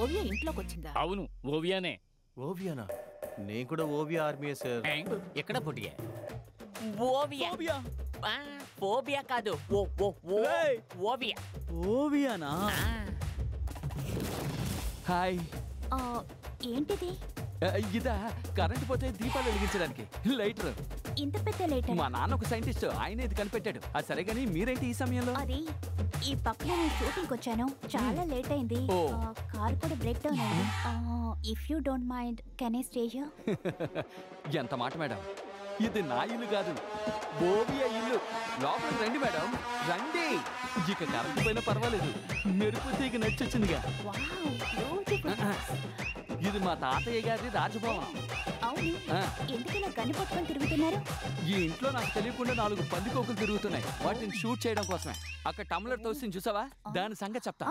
ఓవియా ఇంట్లోకి వచ్చిందా? అవును, ఓవియానే. ఓవియానా? నేను కూడా ఓవియా ఆర్మీయే సార్. ఎక్కడ పుట్టిగా? ఓవియా ఫోబియా కాదు, ఓవియా. ఓవియానా? హాయ్. ఏంటిది? ఇదా కరెంట్ పోతే దీపాలు వెలిగించడానికి లైటర్. ఇంత పెద్ద లైటర్? మా నాన్న ఒక సైంటిస్ట్, ఆయన ఇది కనిపెట్టాడు. అది సరే గానీ మీరేంటి ఈ సమయంలో? అది ఈ పక్కన నేను షూటింగ్ వచ్చాను, చాలా లేట్ అయింది. కార్ కూడా బ్రేక్ డౌన్ అయింది. If you don't mind can I stay here? ఎంత మాట మేడం, ఇది నా ఇల్లు కాదు, ఓవియా ఇల్లు. లోపలికి రండి మేడం, రండి. ఇక కరెంట్ పోయినా పర్వాలేదు, మెరుపు తీగ నచ్చొచ్చిందిగా. ఇది మా తాతయ్య గారి రాజభవనం. అవును, ఎందుకు ఇలా గన్ను పట్టుకొని తిరుగుతున్నారు? ఈ ఇంట్లో నాకు తెలియకుండా 4 పందికోకులు తిరుగుతున్నాయి, వాటిని షూట్ చేయడం కోసమే. అక్కడ టమ్లర్ తోసి చూసావా, దాని సంగతి చెప్తా.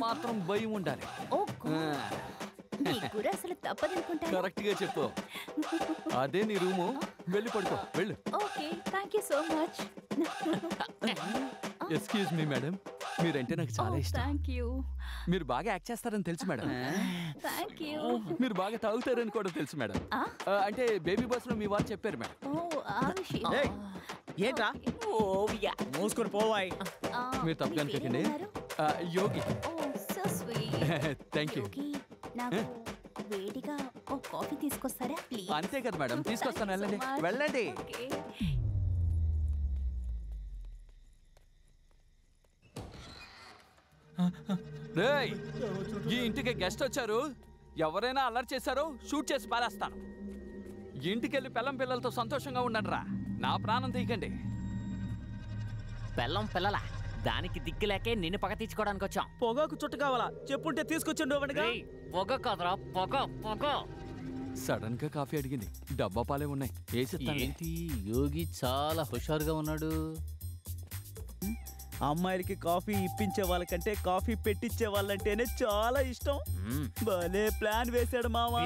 మాత్రం భయం ఉండాలి. అసలు తప్పదనుకుంటా. కరెక్ట్ గా చెప్పు. అదే నీ రూము, వెళ్ళి పడుకో, వెళ్ళు. Okay, thank you so much. Excuse me madam, మీరంటే నాకు చాలా ఇష్టం. Thank you. మీరు బాగా యాక్ట్ చేస్తారని తెలుసు మేడం. Thank you. మీరు బాగా తాగుతారని కూడా తెలుసు మేడం. అంటే బేబీ బస్ లో మీ వాళ్ళు చెప్పారు మేడం. ఏంట్రా ఓవియా మూసుకొని పోవాయి. మీరు తప్పుగా అనుకోకండి. యోగి. Thank you. నాకు వేడిగా ఓ కాఫీ తీసుకొస్తారా ప్లీజ్? అంతే కదా మేడం, తీసుకొస్తాను, వెళ్ళండి వెళ్ళండి. రేయ్, ఈ ఇంటికి గెస్ట్ వచ్చారు, ఎవరైనా అల్లరి చేశారో షూట్ చేసి పారేస్తాను. ఇంటికెళ్ళి పిల్లలతో సంతోషంగా ఉండండి రా, నా ప్రాణం తీయకండి. పిల్లల దానికి దిక్కులేకే నిన్ను పగ తీసుకోవడానికి వచ్చాం. పొగాకు చుట్ట కావాలా? చెప్పుంటే తీసుకొచ్చిండు. పొగ కాదురా, పొగ. సడన్ గా కాఫీ అడిగింది, డబ్బా పాలే ఉన్నాయి, ఏంటి యోగి చాలా హుషారుగా ఉన్నాడు. అమ్మాయిలకి కాఫీ ఇప్పించే వాళ్ళకంటే కాఫీ పెట్టించే వాళ్ళంటేనే చాలా ఇష్టం. భలే ప్లాన్ వేశాడు మావా.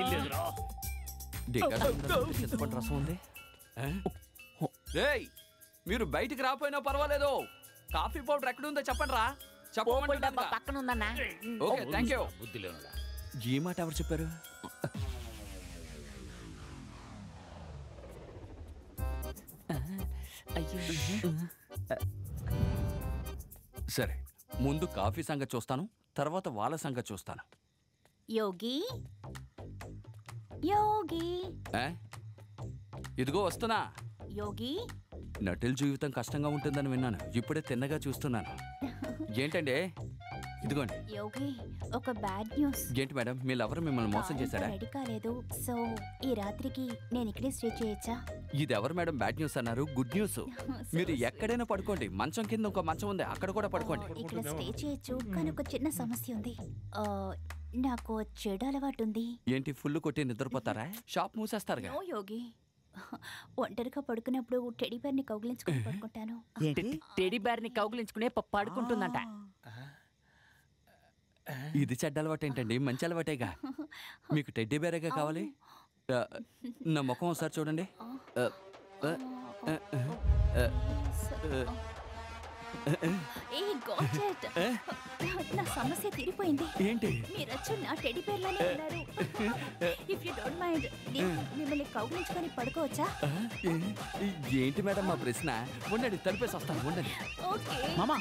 రసం ఉంది. రేయ్, మీరు బయటికి రాపోయినా పర్వాలేదు, కాఫీ పౌడర్ ఎక్కడుందో చెప్పండి రా. చెప్పండి, పక్కన ఉందన్నా. Okay, thank you. బుద్ధిలో ఈ మాట ఎవరు చెప్పారు? సరే, ముందు కాఫీ సంగతి చూస్తాను, తర్వాత వాళ్ళ సంగతి చూస్తాను. యోగి ఇదిగో వస్తున్నా. యోగి, నటుల జీవితం కష్టంగా ఉంటుందని విన్నాను, ఇప్పుడే తిన్నగా చూస్తున్నాను. ఏంటండి? ఇదిగోండి. యోగి, ఒక బ్యాడ్ న్యూస్. ఏంటి మేడం, మీ లవర్ మిమ్మల్ని మోసం చేశాడా? రెడీ కాలేదు, సో ఈ రాత్రికి నేను ఇక్కడే స్టే చేయొచ్చా? ఇది ఎవరు మేడం బ్యాడ్ న్యూస్ అన్నారు? Good news. మీరు ఎక్కడైనా పడుకోండి, మంచం కింద ఇంకో మంచం ఉంది, అక్కడ కూడా పడుకోండి. ఇక్కడ స్టే చేయొచ్చు, కానీ ఒక చిన్న సమస్య ఉంది. నాకు చెడు అలవాటు ఉంది. ఏంటి, ఫుల్ కొట్టి నిద్రపోతారా? షాప్ మూసేస్తారుగా. నో యోగి, ఒంటరిగా పడుకున్నప్పుడు టెడీ బేర్ని కౌగిలించుకుని పడుకుంటాను. టెడీ బేర్ని కౌగిలించుకునే పడుకుంటుందంట. ఇది చెడ్డ అలవాటు ఏంటండి, మంచి అలవాటేగా. మీకు టెడ్డీ బేరేగా కావాలి? నా ముఖం ఒకసారి చూడండి. నా సమస్య తీరిపోయింది. ఏంటి? మీరొచ్చు నా టెడ్డీ బేర్లానే ఉన్నారు. ఇఫ్ యు డోంట్ మైండ్, మిమ్మల్ని కౌగిలించుకొని పడుకోవచ్చా? ఏంటి మేడం మా ప్రశ్న? ఉండండి, తలిపేసి వస్తాను, ఉండండి. ఓకే మామా,